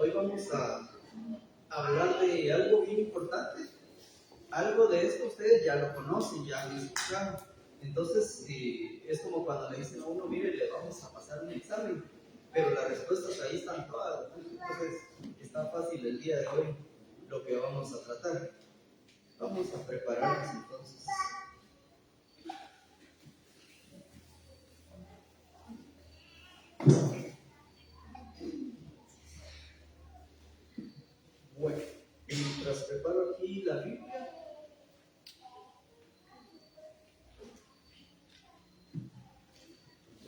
Hoy vamos a hablar de algo bien importante. Algo de esto ustedes ya lo conocen, ya lo han escuchado. Entonces, es como cuando le dicen a uno, mire, le vamos a pasar un examen, pero las respuestas ahí están todas. Entonces, está fácil el día de hoy lo que vamos a tratar. Vamos a prepararnos entonces. Bueno, mientras preparo aquí la Biblia,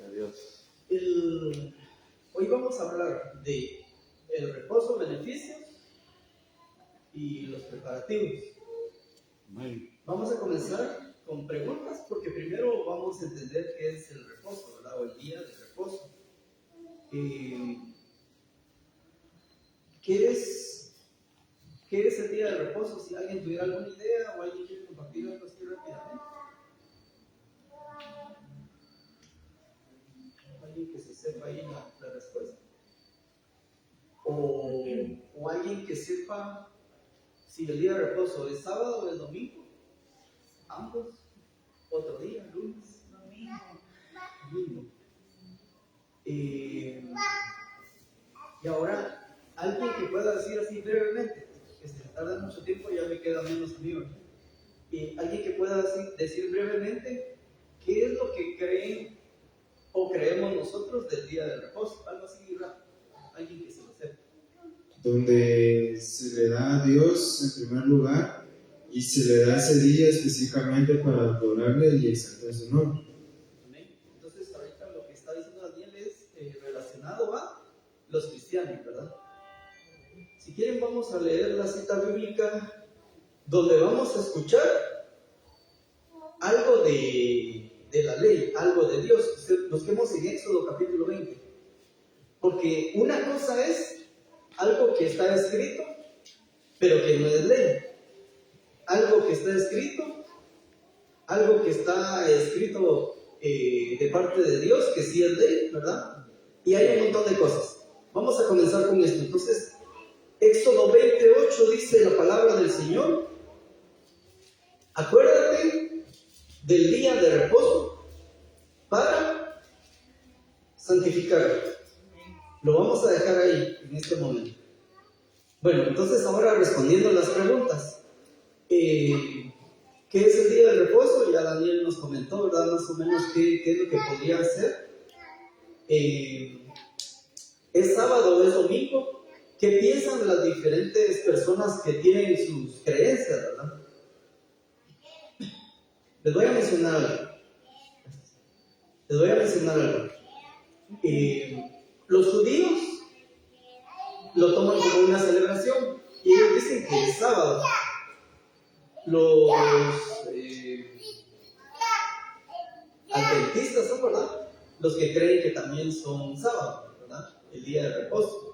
Adiós. Hoy vamos a hablar de el reposo, beneficios y los preparativos. Vamos a comenzar con preguntas porque primero vamos a entender qué es el reposo, ¿verdad? O el día de reposo. ¿Qué es el día de reposo? Si alguien tuviera alguna idea o alguien quiere compartir algo así rápidamente. Alguien que se sepa ahí la respuesta. O alguien que sepa si el día de reposo es sábado o es domingo. Ambos. Otro día, lunes. Domingo. Y ahora, alguien que pueda decir así brevemente, que se tarda mucho tiempo, ya me queda menos amigo. Alguien que pueda decir brevemente qué es lo que creen o creemos nosotros del día del reposo, algo así rápido. Alguien que se lo sepa. Donde se le da a Dios en primer lugar y se le da ese día específicamente para adorarle y exaltar su nombre. Entonces, ahorita lo que está diciendo Daniel es relacionado a los cristianos, ¿verdad? Si quieren, vamos a leer la cita bíblica donde vamos a escuchar algo de la ley, algo de Dios. Busquemos en Éxodo capítulo 20. Porque una cosa es algo que está escrito, pero que no es ley. Algo que está escrito, algo que está escrito de parte de Dios, que sí es ley, ¿verdad? Y hay un montón de cosas. Vamos a comenzar con esto. Entonces, Éxodo 28 dice la palabra del Señor: acuérdate del día de reposo para santificarlo. Lo vamos a dejar ahí en este momento. Bueno, entonces ahora respondiendo a las preguntas. ¿Qué es el día de reposo? Ya Daniel nos comentó, ¿verdad? Más o menos qué es lo que podría hacer. ¿Es sábado o es domingo? ¿Qué piensan las diferentes personas que tienen sus creencias, verdad? Les voy a mencionar algo. Los judíos lo toman como una celebración y ellos dicen que es sábado. Los adventistas son, ¿verdad? Los que creen que también son sábado, ¿verdad? El día de reposo.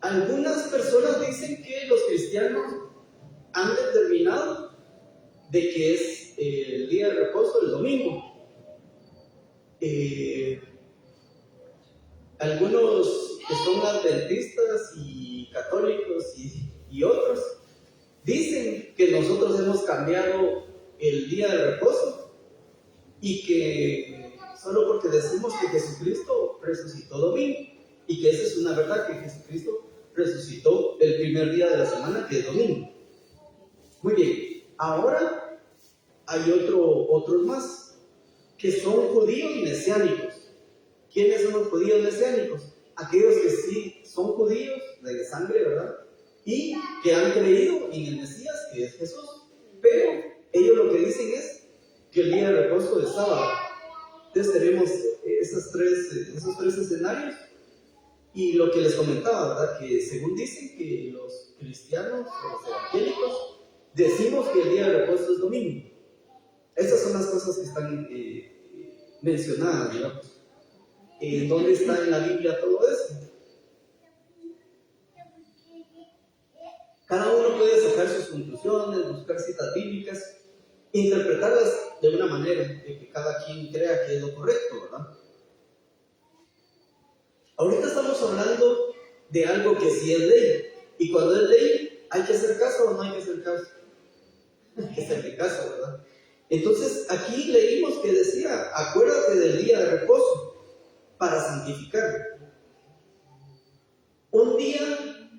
Algunas personas dicen que los cristianos han determinado de que es el día de reposo el domingo. Algunos que son adventistas y católicos y otros dicen que nosotros hemos cambiado el día de reposo y que solo porque decimos que Jesucristo resucitó domingo y que esa es una verdad, que Jesucristo resucitó el primer día de la semana, que es domingo. Muy bien, ahora hay otros más que son judíos mesiánicos. ¿Quiénes son los judíos mesiánicos? Aquellos que sí son judíos de sangre, ¿verdad? Y que han creído en el Mesías, que es Jesús. Pero ellos lo que dicen es que el día de reposo es sábado. Entonces tenemos esos tres escenarios. Y lo que les comentaba, ¿verdad? Que según dicen que los cristianos, los evangélicos, decimos que el día de reposo es domingo. Estas son las cosas que están mencionadas, digamos. ¿Dónde está en la Biblia todo eso? Cada uno puede sacar sus conclusiones, buscar citas bíblicas, interpretarlas de una manera de que cada quien crea que es lo correcto, ¿verdad? Ahorita estamos hablando de algo que sí es ley. Y cuando es ley, ¿hay que hacer caso o no hay que hacer caso? Hay que hacerle caso, ¿verdad? Entonces, aquí leímos que decía, acuérdate del día de reposo para santificarlo. Un día,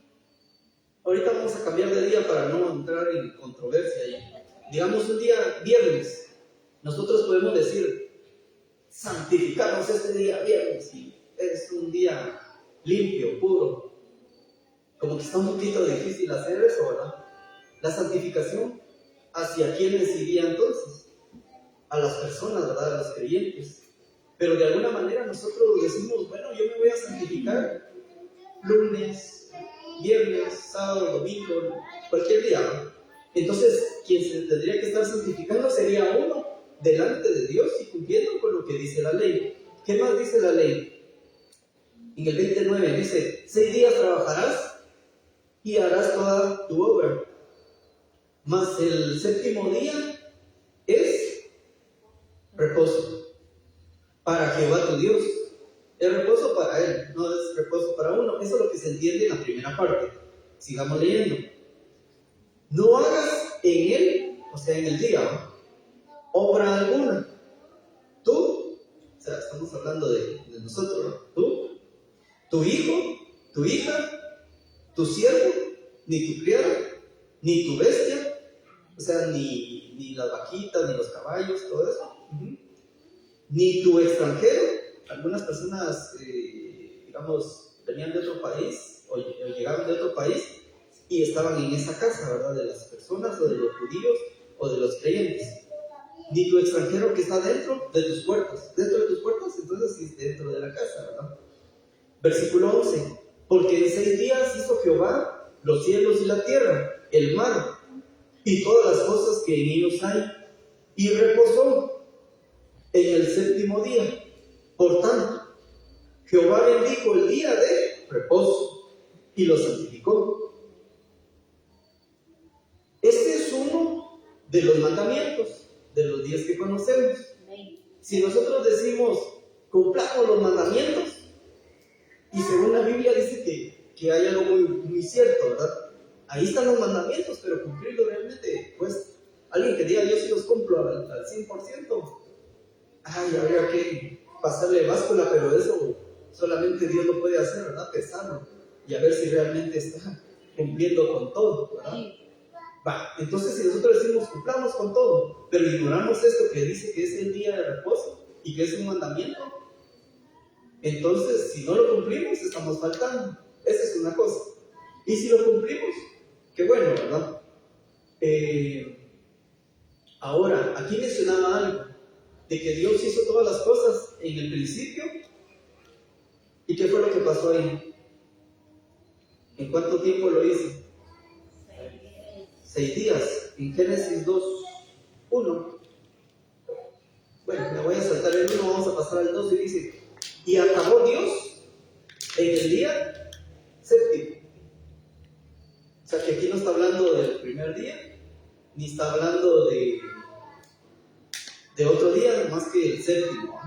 ahorita vamos a cambiar de día para no entrar en controversia ahí. Digamos un día viernes, nosotros podemos decir, santificamos este día viernes, y es un día limpio, puro. Como que está un poquito difícil hacer eso, ¿verdad? La santificación, ¿hacia quiénes iría entonces? A las personas, ¿verdad? A los creyentes. Pero de alguna manera nosotros decimos, bueno, yo me voy a santificar lunes, viernes, sábado, domingo, cualquier día, ¿no? Entonces, quien se tendría que estar santificando sería uno delante de Dios y cumpliendo con lo que dice la ley. ¿Qué más dice la ley? En el 29 dice, 6 días trabajarás y harás toda tu obra, mas el séptimo día es reposo para Jehová tu Dios. Es reposo para Él, no es reposo para uno. Eso es lo que se entiende en la primera parte. Sigamos leyendo. No hagas en él, o sea, en el día, ¿no?, obra alguna. Tú, o sea, estamos hablando de nosotros, ¿no? Tú, tu hijo, tu hija, tu siervo, ni tu criada, ni tu bestia, o sea, ni las vaquitas, ni los caballos, todo eso, ni tu extranjero. Algunas personas, digamos, venían de otro país o llegaban de otro país y estaban en esa casa, ¿verdad? De las personas o de los judíos o de los creyentes. Ni tu extranjero que está dentro de tus puertas. Dentro de tus puertas, entonces sí, dentro de la casa, ¿verdad? Versículo 11. Porque en 6 días hizo Jehová los cielos y la tierra, el mar y todas las cosas que en ellos hay, y reposó en el séptimo día. Por tanto, Jehová bendijo el día de reposo y lo santificó. Este es uno de los mandamientos, de los 10 que conocemos. Si nosotros decimos, cumplamos los mandamientos, y según la Biblia dice que hay algo muy cierto, ¿verdad? Ahí están los mandamientos, pero cumplirlos realmente, pues, alguien que diga, yo sí los cumplo al 100%, ay, habría que pasarle báscula, pero eso solamente Dios lo puede hacer, ¿verdad? Pesarlo, y a ver si realmente está cumpliendo con todo, ¿verdad? Va, entonces si nosotros decimos cumplamos con todo, pero ignoramos esto que dice que es el día de reposo y que es un mandamiento, entonces si no lo cumplimos estamos faltando. Esa es una cosa. Y si lo cumplimos, qué bueno, ¿verdad? Ahora, aquí mencionaba algo de que Dios hizo todas las cosas en el principio. ¿Y qué fue lo que pasó ahí? ¿En cuánto tiempo lo hizo? 6 días, en Génesis 2:1. Bueno, me voy a saltar el 1, vamos a pasar al 2 y dice, y acabó Dios en el día séptimo. O sea que aquí no está hablando del primer día, ni está hablando de otro día, más que el séptimo.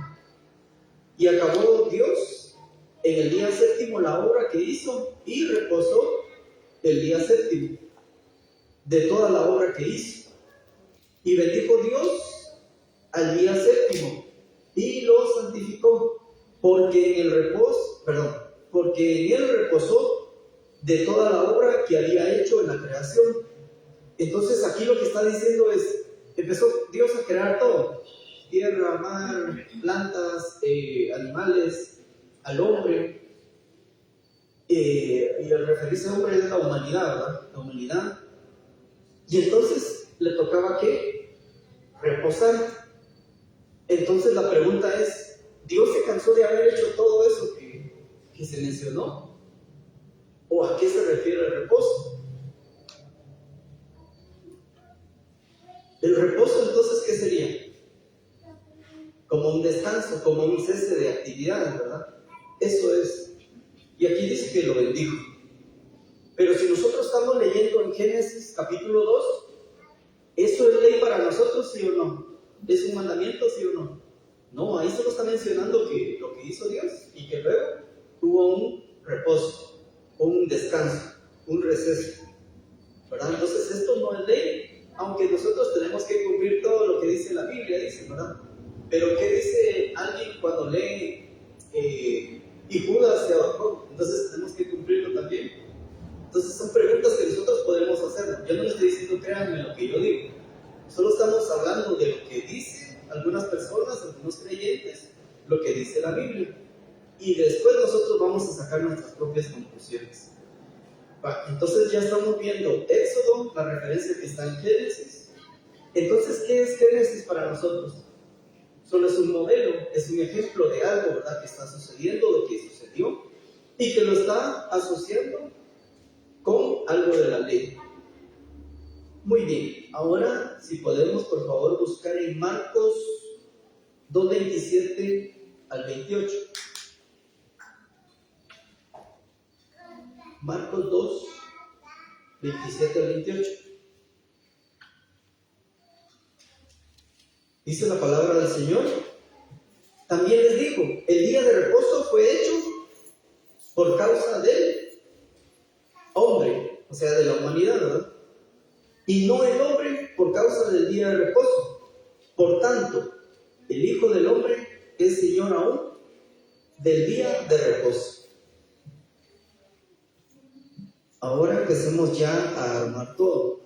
Y acabó Dios en el día séptimo la obra que hizo y reposó el día séptimo de toda la obra que hizo. Y bendijo Dios al día séptimo y lo santificó, porque en él reposó de toda la obra que había hecho en la creación. Entonces aquí lo que está diciendo es, empezó Dios a crear todo, tierra, mar, plantas, animales, al hombre, y al referirse a hombre es la humanidad, ¿verdad? La humanidad. Y entonces le tocaba ¿qué? Reposar. Entonces la pregunta es, ¿Dios se cansó de haber hecho todo eso que se mencionó? ¿O a qué se refiere el reposo? El reposo entonces ¿qué sería? Como un descanso, como un cese de actividades, ¿verdad? Eso es. Y aquí dice que lo bendijo. Pero si nosotros estamos leyendo en Génesis capítulo 2, ¿eso es ley para nosotros, sí o no? ¿Es un mandamiento, sí o no? No, ahí solo está mencionando que lo que hizo Dios y que luego hubo eso, ¿verdad? Entonces esto no es ley, aunque nosotros tenemos que cumplir todo lo que dice la Biblia, dice, ¿verdad? Pero ¿qué dice alguien cuando lee y Judas se ahorcó? Entonces tenemos que cumplirlo también. Entonces son preguntas que nosotros podemos hacer. Yo no le estoy diciendo créanme lo que yo digo, solo estamos hablando de lo que dicen algunas personas, algunos creyentes, lo que dice la Biblia, y después nosotros vamos a sacar nuestras propias conclusiones. Entonces ya estamos viendo Éxodo, la referencia que está en Génesis. Entonces, ¿qué es Génesis para nosotros? Solo es un modelo, es un ejemplo de algo, ¿verdad?, que está sucediendo, lo que sucedió, y que lo está asociando con algo de la ley. Muy bien, ahora si podemos por favor buscar en Marcos 2:27 al 28. Marcos 2, 27 al 28. Dice la palabra del Señor. También les digo, el día de reposo fue hecho por causa del hombre, o sea, de la humanidad, ¿verdad? Y no el hombre por causa del día de reposo. Por tanto, el Hijo del Hombre es Señor aún del día de reposo. Ahora empecemos ya a armar todo,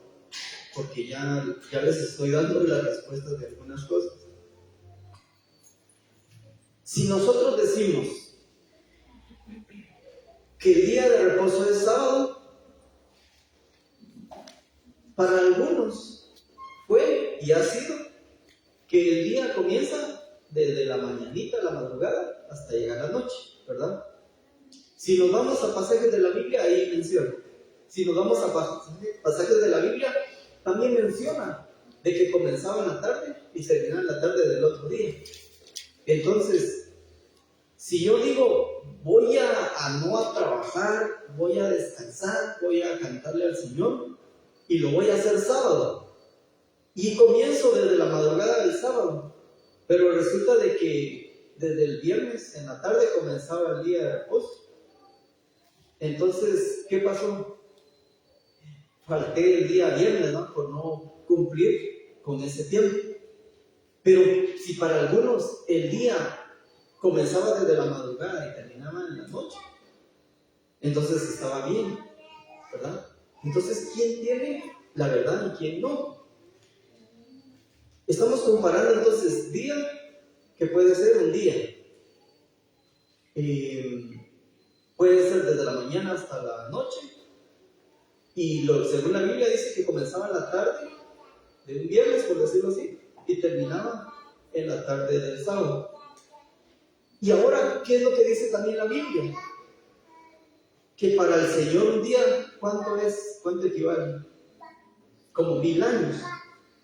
porque ya les estoy dando las respuestas de algunas cosas. Si nosotros decimos que el día de reposo es sábado, para algunos fue y ha sido que el día comienza desde la mañanita, la madrugada, hasta llegar a la noche, ¿verdad? Si nos vamos a pasajes de la Biblia, ahí menciona. Si nos vamos a pasajes de la Biblia, también menciona de que comenzaba en la tarde y terminaba en la tarde del otro día. Entonces, si yo digo, voy a no a trabajar, voy a descansar, voy a cantarle al Señor, y lo voy a hacer sábado, y comienzo desde la madrugada del sábado, pero resulta de que desde el viernes en la tarde comenzaba el día de reposo. Entonces, ¿qué pasó? Falté el día viernes, ¿no?, por no cumplir con ese tiempo. Pero si para algunos el día comenzaba desde la madrugada y terminaba en la noche, entonces estaba bien, ¿verdad? Entonces, ¿quién tiene la verdad y quién no? Estamos comparando entonces día, que puede ser un día, puede ser desde la mañana hasta la noche, y según la Biblia dice que comenzaba en la tarde de un viernes, por decirlo así, y terminaba en la tarde del sábado. Y ahora, ¿qué es lo que dice también la Biblia? Que para el Señor un día, ¿cuánto equivale? Como 1000 años.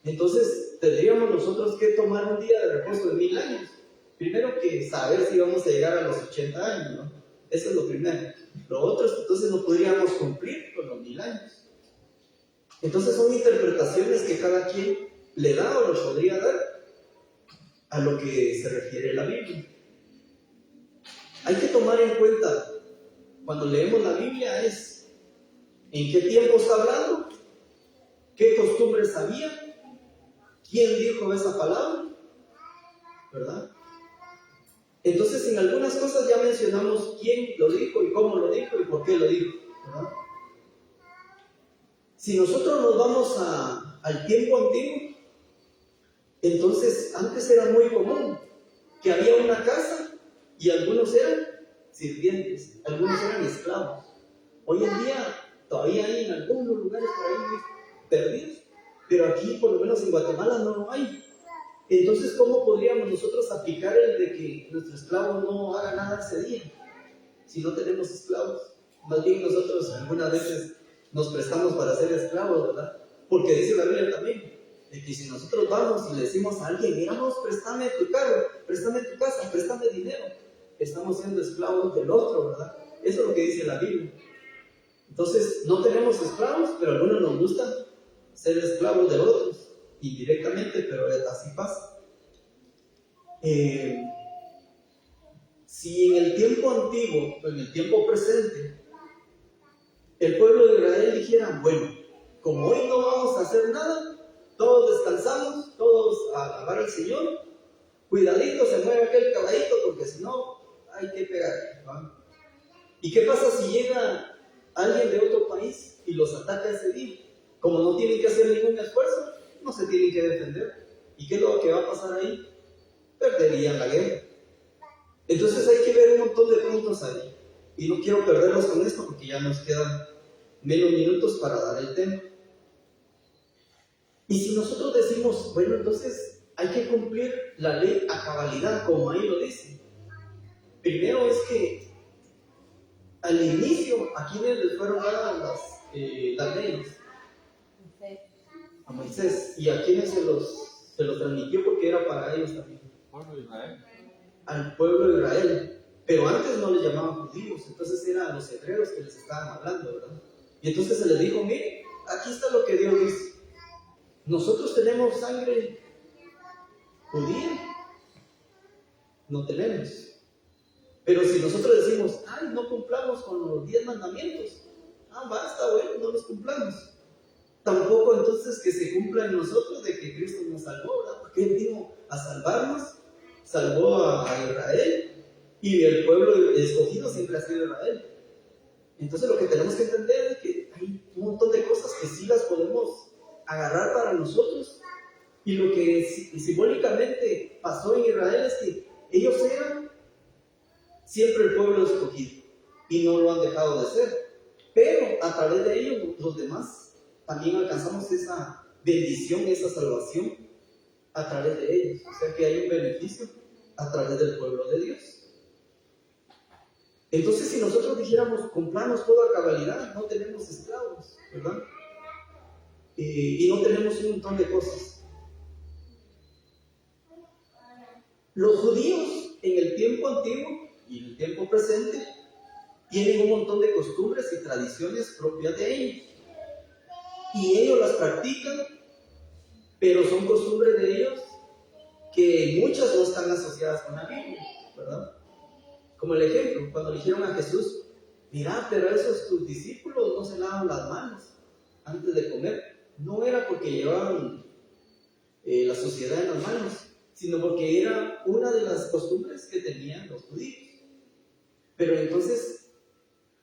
Entonces, tendríamos nosotros que tomar un día de reposo de 1000 años. Primero que saber si vamos a llegar a los 80 años, ¿no? Eso es lo primero. Lo otro es que entonces no podríamos cumplir con los 1000 años. Entonces son interpretaciones que cada quien le da o lo podría dar a lo que se refiere la Biblia. Hay que tomar en cuenta, cuando leemos la Biblia, es en qué tiempo está hablando, qué costumbres había, quién dijo esa palabra, ¿verdad? Entonces, en algunas cosas ya mencionamos quién lo dijo y cómo lo dijo y por qué lo dijo, ¿verdad? Si nosotros nos vamos al tiempo antiguo, entonces antes era muy común que había una casa y algunos eran sirvientes, algunos eran esclavos. Hoy en día todavía hay en algunos lugares por ahí perdidos, pero aquí por lo menos en Guatemala no lo hay. Entonces, ¿cómo podríamos nosotros aplicar el de que nuestro esclavo no haga nada ese día si no tenemos esclavos? Más bien nosotros algunas veces nos prestamos para ser esclavos, ¿verdad? Porque dice la Biblia también de que si nosotros vamos y le decimos a alguien, miramos, préstame tu carro, préstame tu casa, préstame dinero, estamos siendo esclavos del otro, ¿verdad? Eso es lo que dice la Biblia. Entonces, no tenemos esclavos, pero a algunos nos gusta ser esclavos de otros, indirectamente, pero así pasa. Si en el tiempo antiguo, o en el tiempo presente, el pueblo de Israel dijera, bueno, como hoy no vamos a hacer nada, todos descansamos, todos a alabar al Señor, cuidadito se mueve aquel caballito porque si no hay que pegar, ¿va? ¿Y qué pasa si llega alguien de otro país y los ataca ese día? Como no tienen que hacer ningún esfuerzo, no se tienen que defender. ¿Y qué es lo que va a pasar ahí? Perderían la guerra. Entonces hay que ver un montón de puntos ahí. Y no quiero perderlos con esto porque ya nos quedan menos minutos para dar el tema. Y si nosotros decimos, bueno, entonces hay que cumplir la ley a cabalidad, como ahí lo dice. Primero es que al inicio, ¿a quiénes les fueron dadas las leyes? A Moisés. ¿Y a quiénes se los transmitió? Porque era para ellos también. Al pueblo de Israel. Pero antes no les llamaban judíos, entonces eran los hebreos que les estaban hablando, ¿verdad? Y entonces se les dijo, mire, aquí está lo que Dios dice. ¿Nosotros tenemos sangre judía? No tenemos. Pero si nosotros decimos, ay, no cumplamos con los 10 mandamientos, basta, bueno, no los cumplamos. Tampoco entonces que se cumpla en nosotros de que Cristo nos salvó, ¿verdad? Porque Él vino a salvarnos, salvó a Israel, y el pueblo escogido siempre ha sido Israel. Entonces lo que tenemos que entender es que hay un montón de cosas que sí las podemos agarrar para nosotros, y lo que simbólicamente pasó en Israel es que ellos eran siempre el pueblo escogido y no lo han dejado de ser, pero a través de ellos los demás también alcanzamos esa bendición, esa salvación a través de ellos, o sea que hay un beneficio a través del pueblo de Dios. Entonces si nosotros dijéramos cumplamos toda cabalidad, no tenemos esclavos, ¿verdad? Y no tenemos un montón de cosas. Los judíos en el tiempo antiguo y en el tiempo presente tienen un montón de costumbres y tradiciones propias de ellos, y ellos las practican, pero son costumbres de ellos que muchas no están asociadas con la Biblia, ¿verdad? Como el ejemplo, cuando le dijeron a Jesús, mira, pero esos tus discípulos no se lavan las manos antes de comer. No era porque llevaban la suciedad en las manos, sino porque era una de las costumbres que tenían los judíos. Pero entonces,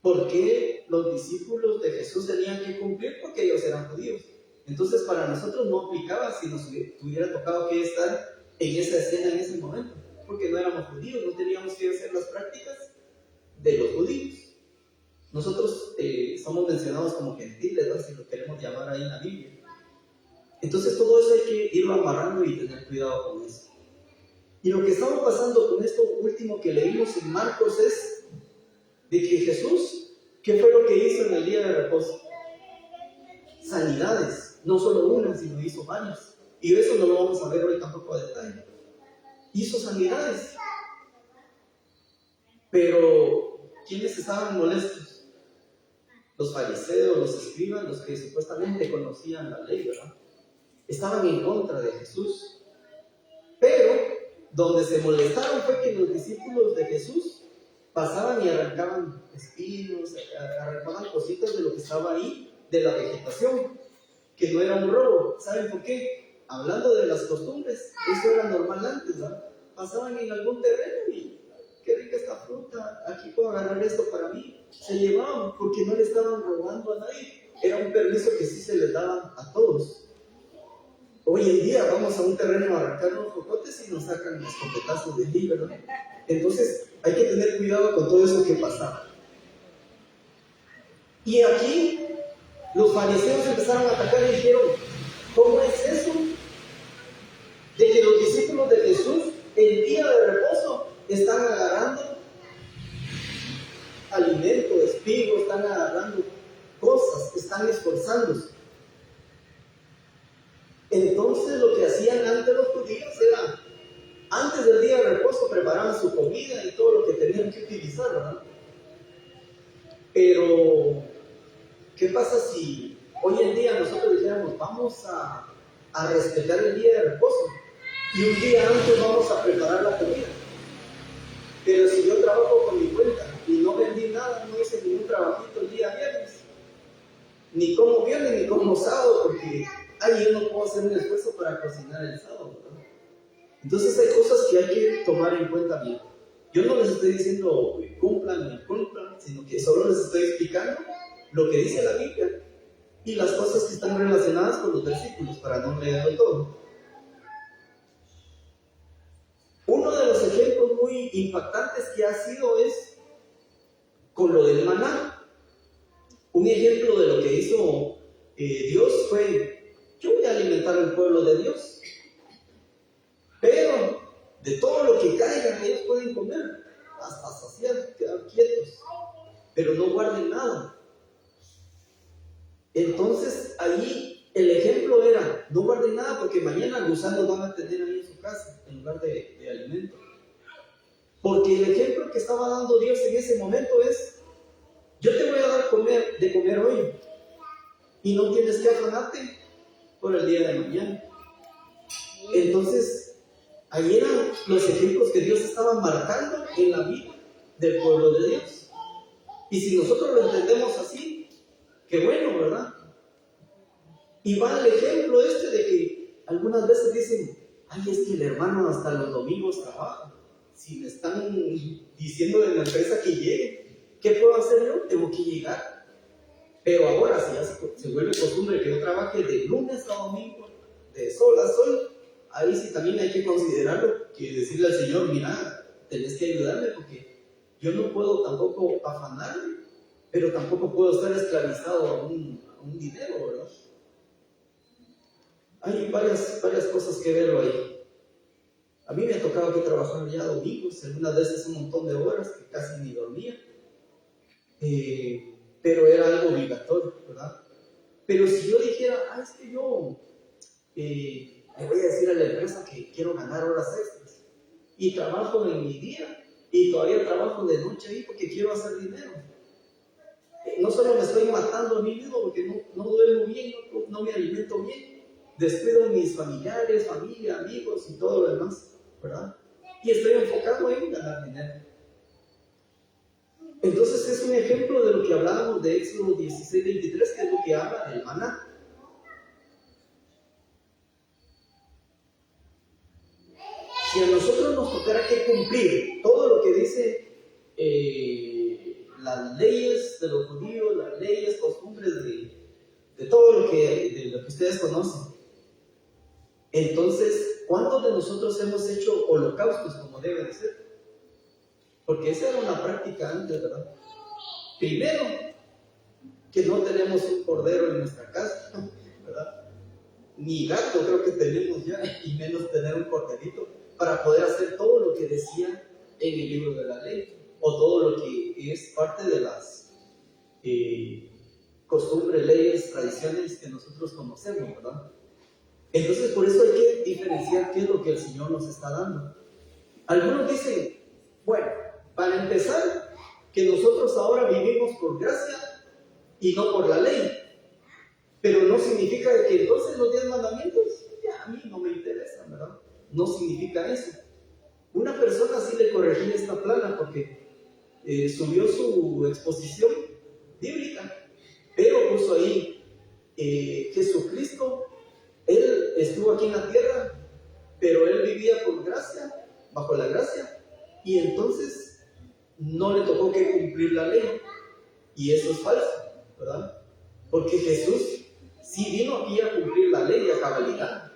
¿por qué los discípulos de Jesús tenían que cumplir? Porque ellos eran judíos. Entonces para nosotros no aplicaba si nos hubiera tocado que estar en esa escena en ese momento, porque no éramos judíos, no teníamos que hacer las prácticas de los judíos. Nosotros somos mencionados como gentiles, ¿no? Si lo queremos llamar ahí en la Biblia. Entonces todo eso hay que irlo amarrando y tener cuidado con eso. Y lo que estamos pasando con esto último que leímos en Marcos es de que Jesús, ¿qué fue lo que hizo en el día de reposo? Sanidades, no solo una, sino hizo varias. Y eso no lo vamos a ver hoy tampoco a detalle. Hizo sanidades. Pero, ¿quiénes estaban molestos? Los fariseos, los escribas, los que supuestamente conocían la ley, ¿verdad? Estaban en contra de Jesús. Pero, donde se molestaron fue que los discípulos de Jesús pasaban y arrancaban espinos, arrancaban cositas de lo que estaba ahí, de la vegetación, que no era un robo. ¿Saben por qué? Hablando de las costumbres, eso era normal antes, ¿verdad? Pasaban en algún terreno y qué rica esta fruta, aquí puedo agarrar esto para mí. Se llevaban porque no le estaban robando a nadie, era un permiso que sí se les daba a todos. Hoy en día vamos a un terreno a arrancar unos jocotes y nos sacan los escopetazos de allí, ¿verdad? Entonces hay que tener cuidado con todo eso que pasaba. Y aquí los fariseos empezaron a atacar y dijeron, ¿cómo es eso? De que los discípulos de Jesús el día de reposo están agarrando alimento, espigo, están agarrando cosas, están esforzándose. Entonces lo que hacían antes los judíos era, antes del día de reposo preparaban su comida y todo lo que tenían que utilizar, ¿verdad? Pero, ¿qué pasa si hoy en día nosotros dijéramos, vamos a respetar el día de reposo y un día antes vamos a preparar la comida? Pero si yo trabajo por mi cuenta y no vendí nada, no hice ningún trabajito el día viernes, ni como viernes ni como sábado, porque yo no puedo hacer un esfuerzo para cocinar el sábado, ¿verdad? Entonces hay cosas que hay que tomar en cuenta bien. Yo no les estoy diciendo cumplan, sino que solo les estoy explicando lo que dice la Biblia y las cosas que están relacionadas con los versículos para no leerlo todo. Uno de los ejemplos muy impactantes que ha sido es con lo del maná. Un ejemplo de lo que hizo Dios fue: yo voy a alimentar al pueblo de Dios, pero de todo lo que caiga ellos pueden comer hasta saciar, quedar quietos, pero no guarden nada. Entonces ahí el ejemplo era: no guarden nada porque mañana gusanos van a tener ahí en su casa en lugar de alimento. Porque el ejemplo que estaba dando Dios en ese momento es: yo te voy a dar de comer hoy y no tienes que afanarte por el día de mañana. Entonces ahí eran los ejemplos que Dios estaba marcando en la vida del pueblo de Dios. Y si nosotros lo entendemos así, qué bueno, ¿verdad? Y va el ejemplo de que algunas veces dicen: es que el hermano hasta los domingos trabaja. Si me están diciendo de la empresa que llegue, ¿qué puedo hacer yo? Tengo que llegar. Pero ahora, si ya se vuelve costumbre que yo trabaje de lunes a domingo, de sol a sol, ahí sí también hay que considerarlo, que decirle al Señor: mira, tenés que ayudarme porque yo no puedo tampoco afanarme, pero tampoco puedo estar esclavizado a un dinero, ¿verdad? Hay varias cosas que verlo ahí. A mí me ha tocado que trabajar ya domingos, algunas veces un montón de horas que casi ni dormía, pero era algo obligatorio, ¿verdad? Pero si yo dijera: es que yo le voy a decir a la empresa que quiero ganar horas extras y trabajo en mi día y todavía trabajo de noche ahí porque quiero hacer dinero, no solo me estoy matando a mí mismo porque no duermo bien, no me alimento bien, descuido a mis familiares, familia, amigos y todo lo demás, ¿verdad? Y estoy enfocado en ganar dinero. Entonces es un ejemplo de lo que hablábamos de Éxodo 16:23, que es lo que habla del maná. Si a nosotros nos tocara que cumplir todo lo que dice las leyes de los judíos, las leyes, costumbres de todo lo que ustedes conocen, entonces, ¿cuántos de nosotros hemos hecho holocaustos como debe de ser? Porque esa era una práctica antes, ¿verdad? Primero, que no tenemos un cordero en nuestra casa, ¿verdad? Ni gato creo que tenemos ya, y menos tener un corderito para poder hacer todo lo que decía en el libro de la ley, o todo lo que es parte de las costumbres, leyes, tradiciones que nosotros conocemos, ¿verdad? Entonces, por eso hay que diferenciar qué es lo que el Señor nos está dando. Algunos dicen: bueno, para empezar, que nosotros ahora vivimos por gracia y no por la ley. Pero no significa que entonces los 10 mandamientos ya a mí no me interesan, ¿verdad? No significa eso. Una persona sí le corregí esta plana porque subió su exposición bíblica, pero puso ahí Jesucristo, Él estuvo aquí en la tierra, pero Él vivía por gracia, bajo la gracia, y entonces no le tocó que cumplir la ley. Y eso es falso, ¿verdad? Porque Jesús sí vino aquí a cumplir la ley a cabalidad.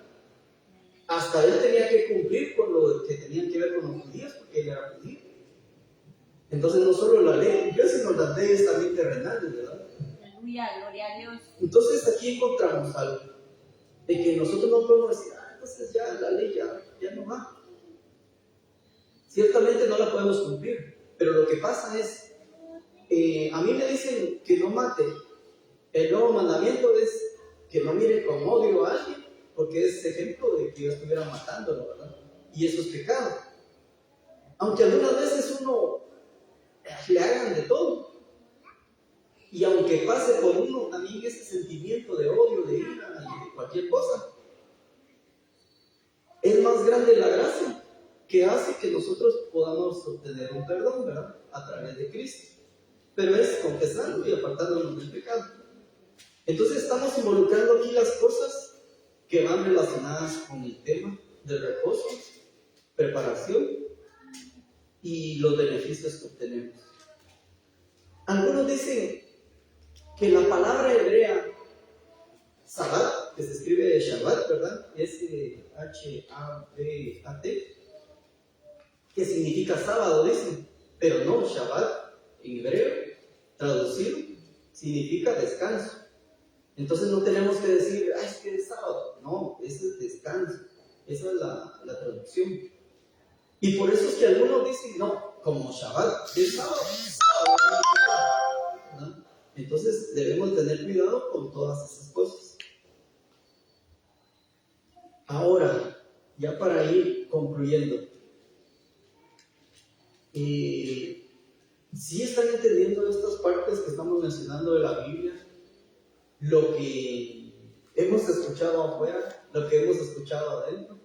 Hasta Él tenía que cumplir con lo que tenían que ver con los judíos, porque Él era judío. Entonces no solo la ley cumplió, sino las leyes también terrenales, ¿verdad? Aleluya, gloria a Dios. Entonces aquí encontramos algo, de que nosotros no podemos decir: entonces ya la ley ya no va. Ciertamente no la podemos cumplir, pero lo que pasa es, a mí me dicen que no mate. El nuevo mandamiento es que no mire con odio a alguien, porque es ejemplo de que yo estuviera matándolo, ¿verdad? Y eso es pecado. Aunque algunas veces uno le hagan de todo, y aunque pase por uno también ese sentimiento de odio, de ira y de cualquier cosa, es más grande la gracia que hace que nosotros podamos obtener un perdón, ¿verdad? A través de Cristo. Pero es confesando y apartándonos del pecado. Entonces estamos involucrando aquí las cosas que van relacionadas con el tema del reposo, preparación y los beneficios que obtenemos. Algunos dicen que la palabra hebrea Sabbat, que se escribe Shabbat, ¿verdad? S-H-A-B-A-T, que significa sábado, dicen, pero no, Shabbat en hebreo, traducido, significa descanso. Entonces no tenemos que decir, es que es sábado, no, ese es descanso, esa es la traducción. Y por eso es que algunos dicen, no, como Shabbat es sábado, ¿verdad? Entonces debemos tener cuidado con todas esas cosas. Ahora, ya para ir concluyendo, si están entendiendo estas partes que estamos mencionando de la Biblia, lo que hemos escuchado afuera, lo que hemos escuchado adentro.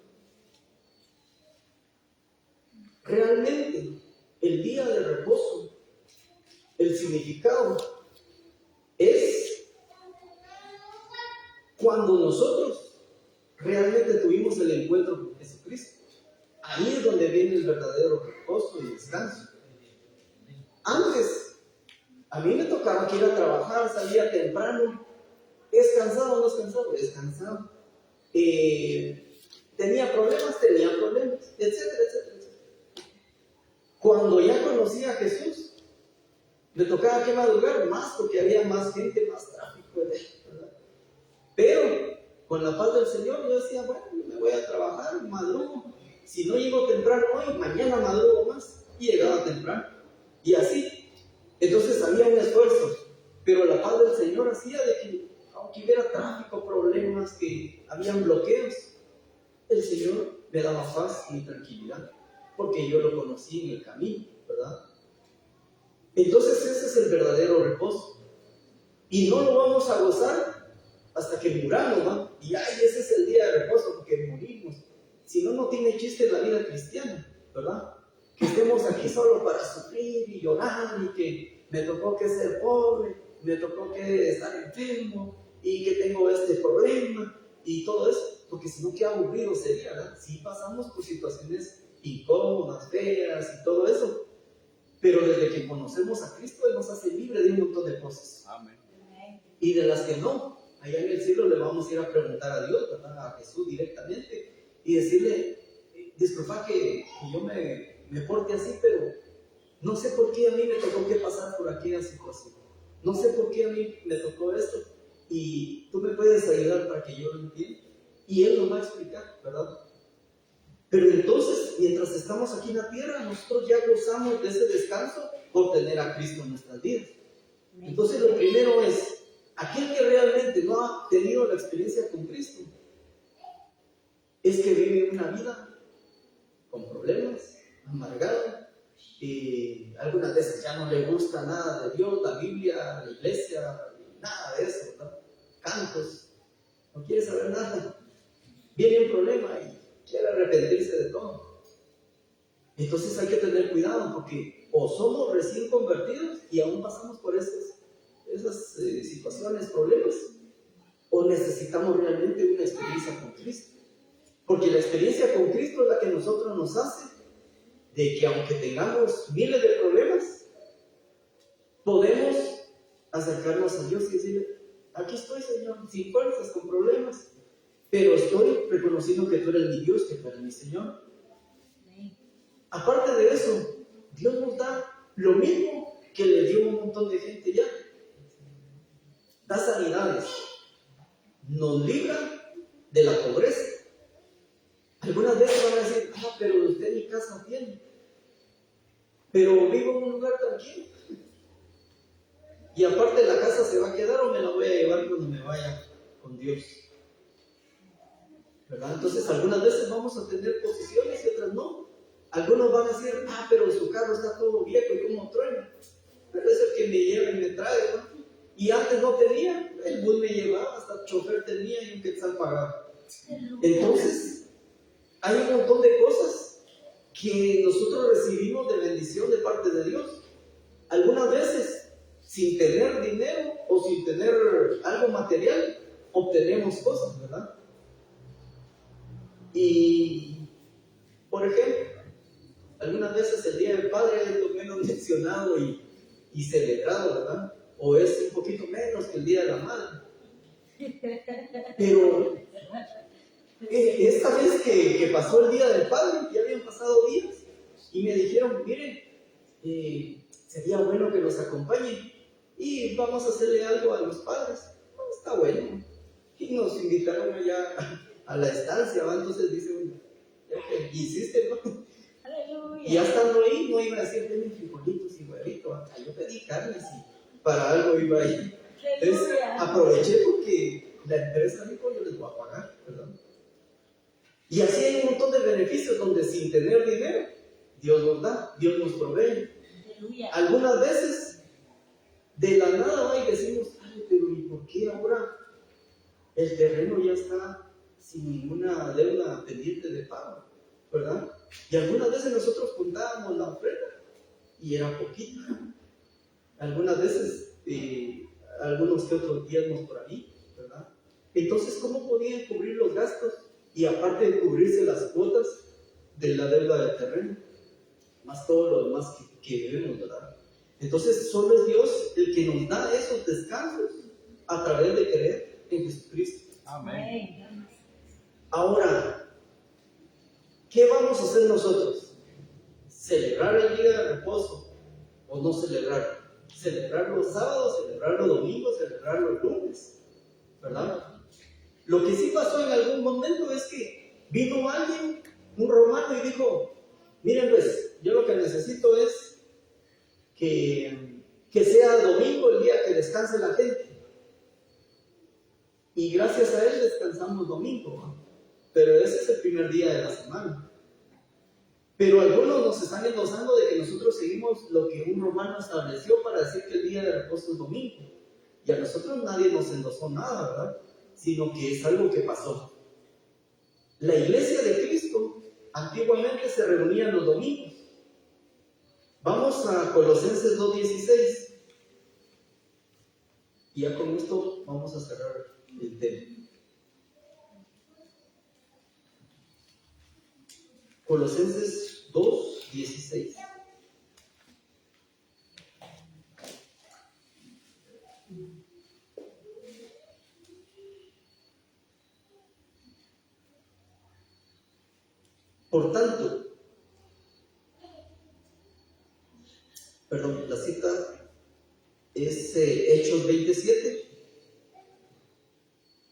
Realmente, el día de reposo, el significado es cuando nosotros realmente tuvimos el encuentro con Jesucristo. Ahí es donde viene el verdadero reposo y descanso. Antes, a mí me tocaba que ir a trabajar, salía temprano. ¿Es cansado o no es cansado? Es cansado. ¿Tenía problemas? Tenía problemas, etcétera, etcétera, etcétera. Cuando ya conocí a Jesús, me tocaba que madrugar más porque había más gente, más tráfico, ¿verdad? Pero con la paz del Señor yo decía, bueno, me voy a trabajar, madrugo. Si no llego temprano hoy, mañana madrugo más. Y llegaba temprano. Y así. Entonces había un esfuerzo. Pero la paz del Señor hacía de que, aunque hubiera tráfico, problemas, que habían bloqueos, el Señor me daba paz y tranquilidad. Porque yo lo conocí en el camino, ¿verdad? Entonces ese es el verdadero reposo. Y no lo vamos a gozar hasta que muramos, ¿no? Y ese es el día de reposo, porque morimos. Si no, no tiene chiste la vida cristiana, ¿verdad? Que estemos aquí solo para sufrir y llorar, y que me tocó que ser pobre, me tocó que estar enfermo, y que tengo este problema, y todo eso, porque si no, qué aburrido sería, ¿verdad? Si pasamos por situaciones incómodas, feas y todo eso, pero desde que conocemos a Cristo, Él nos hace libre de un montón de cosas. Amén. Y de las que no, allá en el cielo le vamos a ir a preguntar a Dios, ¿verdad? A Jesús directamente, y decirle, disculpa que yo me porte así, pero no sé por qué a mí me tocó que pasar por aquella situación. No sé por qué a mí me tocó esto, y tú me puedes ayudar para que yo lo entienda. Y Él nos va a explicar, ¿verdad? Pero entonces, mientras estamos aquí en la tierra, nosotros ya gozamos de ese descanso por tener a Cristo en nuestras vidas. Entonces, lo primero es, aquel que realmente no ha tenido la experiencia con Cristo, es que vive una vida con problemas, amargada, y algunas veces ya no le gusta nada de Dios, la Biblia, la iglesia, nada de eso, ¿verdad? Cantos, no quiere saber nada. Viene un problema y quiere arrepentirse de todo. Entonces hay que tener cuidado, porque o somos recién convertidos y aún pasamos por esas situaciones, problemas, o necesitamos realmente una experiencia con Cristo. Porque la experiencia con Cristo es la que nosotros nos hace de que aunque tengamos miles de problemas, podemos acercarnos a Dios y decirle, aquí estoy, Señor, sin fuerzas, con problemas, pero estoy reconociendo que tú eres mi Dios, que tú eres mi Señor. Aparte de eso, Dios nos da lo mismo que le dio a un montón de gente ya. Da sanidades, nos libra de la pobreza. Algunas veces van a decir, pero usted ni casa tiene, pero vivo en un lugar tranquilo. Y aparte la casa se va a quedar o me la voy a llevar cuando me vaya con Dios, ¿verdad? Entonces algunas veces vamos a tener posiciones y otras no. Algunos van a decir, pero su carro está todo viejo y como truena, pero es el que me lleva y me trae, ¿no? Y antes no tenía, el bus me llevaba, hasta chofer tenía y un quetzal pagaba. Entonces hay un montón de cosas que nosotros recibimos de bendición de parte de Dios. Algunas veces sin tener dinero o sin tener algo material, obtenemos cosas, ¿verdad? Y, por ejemplo, algunas veces el Día del Padre es lo menos mencionado y celebrado, ¿verdad? O es un poquito menos que el Día de la Madre. Pero esta vez que pasó el Día del Padre, ya habían pasado días, y me dijeron, miren, sería bueno que nos acompañen y vamos a hacerle algo a los padres. Está bueno. Y nos invitaron allá a la estancia, ¿va? Entonces dice uno, ya que hiciste, ¿no? Aleluya. Y ya estando ahí, no iba a decir, denme frijolitos y huevitos, yo pedí carnes y para algo iba a ir. Entonces Aleluya. aproveché porque la empresa dijo, yo les voy a pagar, ¿verdad? Y así hay un montón de beneficios donde sin tener dinero, Dios nos da, Dios nos provee. Aleluya. Algunas veces, de la nada, ¿va? Y decimos, ay, pero ¿y por qué ahora el terreno ya está sin ninguna deuda pendiente de pago? ¿Verdad? Y algunas veces nosotros juntábamos la ofrenda y era poquito. Algunas veces, algunos que otros diezmos por ahí, ¿verdad? Entonces, ¿cómo podían cubrir los gastos? Y aparte de cubrirse las cuotas de la deuda del terreno, más todo lo demás que debemos, ¿verdad? Entonces, solo es Dios el que nos da esos descansos a través de creer en Jesucristo. Amén. Ahora, ¿qué vamos a hacer nosotros? ¿Celebrar el día de reposo o no celebrar? ¿Celebrar los sábados, celebrar los domingos, celebrar los lunes? ¿Verdad? Lo que sí pasó en algún momento es que vino alguien, un romano, y dijo, miren pues, yo lo que necesito es que sea domingo el día que descanse la gente. Y gracias a él descansamos domingo, ¿no? Pero ese es el primer día de la semana. Pero algunos nos están endosando de que nosotros seguimos lo que un romano estableció para decir que el día de reposo es domingo. Y a nosotros nadie nos endosó nada, ¿verdad? Sino que es algo que pasó. La iglesia de Cristo antiguamente se reunía los domingos. Vamos a Colosenses 2:16. Y ya con esto vamos a cerrar el tema. Colosenses 2:16. Por tanto, la cita es Hechos 27.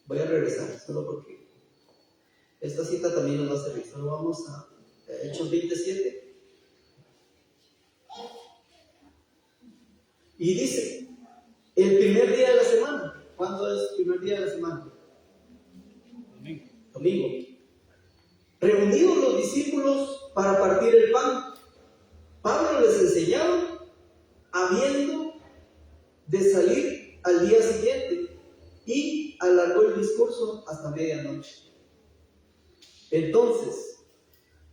Voy a regresar, solo porque esta cita también nos va a servir. Solo vamos a Hechos 27. Y dice, el primer día de la semana. ¿Cuándo es el primer día de la semana? Domingo. Reunidos los discípulos para partir el pan, Pablo les enseñaba, habiendo de salir al día siguiente, y alargó el discurso hasta medianoche. Entonces,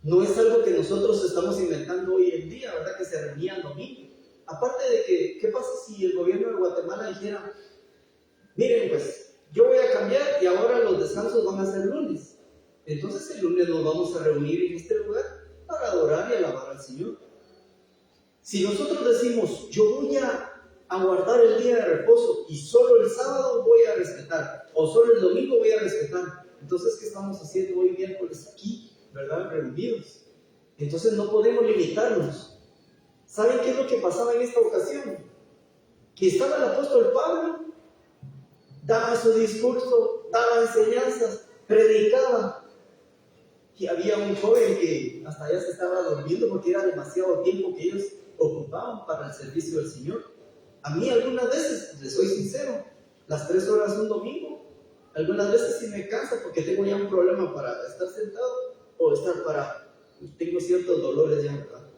no es algo que nosotros estamos inventando hoy en día, ¿verdad? Que se reunían domingo. Aparte de que, ¿qué pasa si el gobierno de Guatemala dijera, miren pues, yo voy a cambiar y ahora los descansos van a ser lunes? Entonces el lunes nos vamos a reunir en este lugar para adorar y alabar al Señor. Si nosotros decimos, yo voy a guardar el día de reposo y solo el sábado voy a respetar, o solo el domingo voy a respetar, entonces ¿qué estamos haciendo hoy miércoles aquí, verdad? Reunidos. Entonces no podemos limitarnos. ¿Saben qué es lo que pasaba en esta ocasión? Que estaba el apóstol Pablo, daba su discurso, daba enseñanzas, predicaba. Y había un joven que hasta ya se estaba durmiendo porque era demasiado tiempo que ellos ocupaban para el servicio del Señor. A mí algunas veces, les soy sincero, las 3 horas un domingo, algunas veces sí me cansa porque tengo ya un problema para estar sentado o estar parado. Tengo ciertos dolores ya, ¿verdad?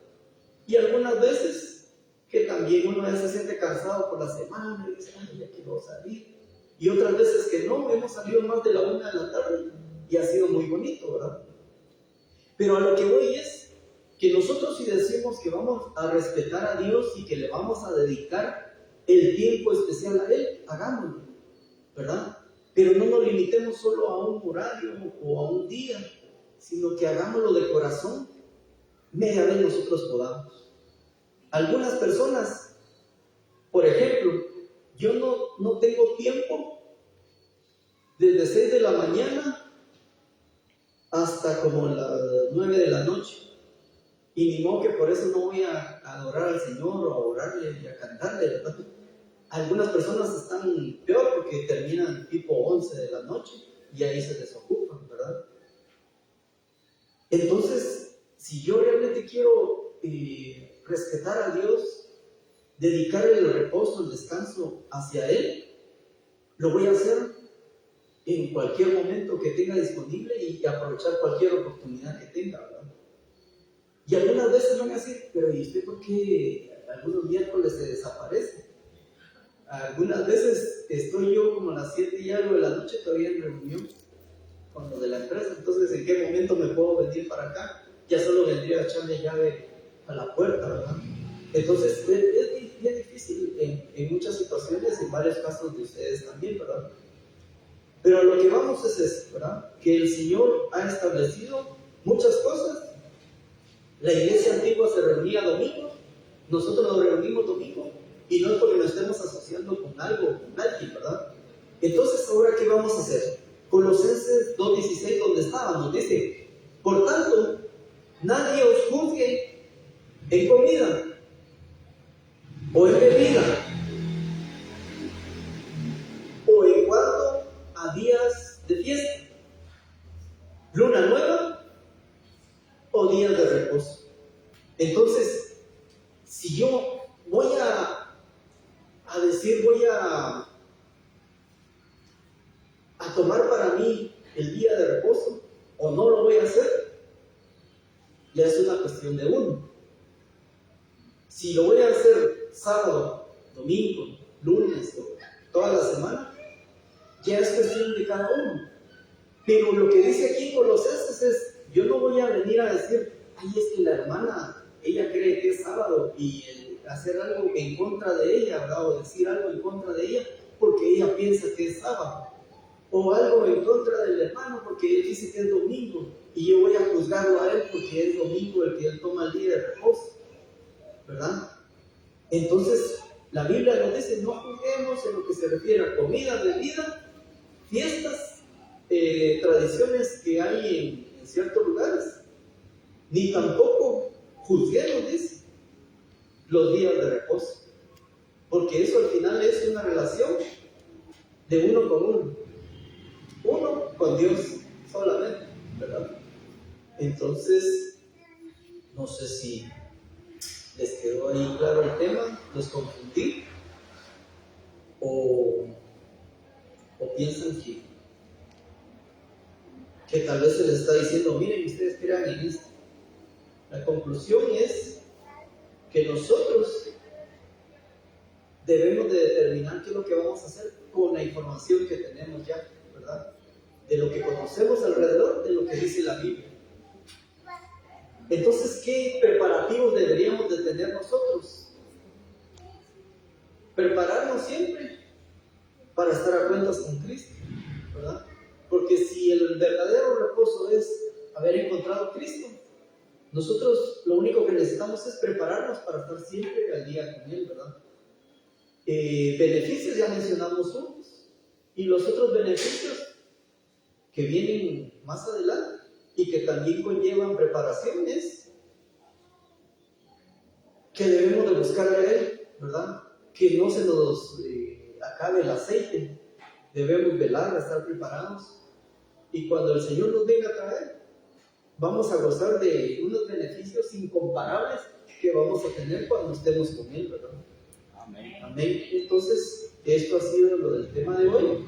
Y algunas veces que también uno ya se siente cansado por la semana y dice, ay, ya quiero salir. Y otras veces que no, hemos salido más de la 1 de la tarde y ha sido muy bonito, ¿verdad? Pero a lo que voy es que nosotros si decimos que vamos a respetar a Dios y que le vamos a dedicar el tiempo especial a Él, hagámoslo, ¿verdad? Pero no nos limitemos solo a un horario o a un día, sino que hagámoslo de corazón, media vez nosotros podamos. Algunas personas, por ejemplo, yo no tengo tiempo desde 6 de la mañana hasta como las 9 de la noche. Y ni modo que por eso no voy a adorar al Señor o a orarle y a cantarle, ¿verdad? Algunas personas están peor porque terminan tipo 11 de la noche y ahí se desocupan, ¿verdad? Entonces, si yo realmente quiero respetar a Dios, dedicarle el reposo, el descanso hacia Él, lo voy a hacer en cualquier momento que tenga disponible y aprovechar cualquier oportunidad que tenga, ¿verdad? Y algunas veces van a decir, pero ¿y usted por qué algunos miércoles se desaparece? Algunas veces estoy yo como a las 7 y algo de la noche todavía en reunión con los de la empresa, entonces ¿en qué momento me puedo venir para acá? Ya solo vendría a echarle llave a la puerta, ¿verdad? Entonces es bien difícil en muchas situaciones, en varios casos de ustedes también, ¿verdad? Pero a lo que vamos es eso, ¿verdad? Que el Señor ha establecido muchas cosas. La iglesia antigua se reunía domingo, nosotros nos reunimos domingo, y no es porque nos estemos asociando con algo o con alguien, ¿verdad? Entonces, ¿ahora qué vamos a hacer? Colosenses 2:16, donde estábamos, dice: por tanto, nadie os juzgue en comida o en bebida, o en cuanto a días de fiesta, luna nueva o días de reposo. Entonces, si yo voy a decir, voy a tomar para mí el día de reposo o no lo voy a hacer, ya es una cuestión de uno. Si lo voy a hacer sábado, domingo, lunes o toda la semana, ya es cuestión de cada uno. Pero lo que dice aquí en Colosenses es, yo no voy a venir a decir, ay, es que la hermana, ella cree que es sábado, y hacer algo en contra de ella, ¿verdad? O decir algo en contra de ella porque ella piensa que es sábado, o algo en contra del hermano porque él dice que es domingo y yo voy a juzgarlo a él porque es domingo el que él toma el día de reposo, ¿verdad? Entonces la Biblia nos dice, no juzguemos en lo que se refiere a comida, bebida, fiestas, tradiciones que hay en ciertos lugares, ni tampoco juzguemos, dice, los días de reposo, porque eso al final es una relación de uno con Dios solamente, ¿verdad? Entonces, no sé si les quedó ahí claro el tema, los confundí, o piensan que tal vez se les está diciendo, miren, ustedes crean en esto. La conclusión es que nosotros debemos de determinar qué es lo que vamos a hacer con la información que tenemos ya, ¿verdad? De lo que conocemos alrededor, de lo que dice la Biblia. Entonces, ¿qué preparativos deberíamos de tener nosotros? Prepararnos siempre para estar a cuentas con Cristo, ¿verdad? Porque si el verdadero reposo es haber encontrado a Cristo, nosotros lo único que necesitamos es prepararnos para estar siempre al día con Él, ¿verdad? Beneficios ya mencionamos unos, y los otros beneficios que vienen más adelante y que también conllevan preparaciones que debemos de buscarle a Él, ¿verdad? Que no se nos acabe el aceite, debemos velar, estar preparados, y cuando el Señor nos venga a traer, vamos a gozar de unos beneficios incomparables que vamos a tener cuando estemos con Él, ¿verdad? Amén. Amén. Entonces, esto ha sido lo del tema de hoy.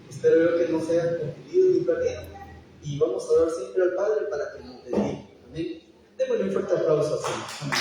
Espero yo que no se hayan confundido ni perdido. Y vamos a orar siempre al Padre para que nos bendiga. Amén. Démosle un fuerte aplauso al Señor. Amén.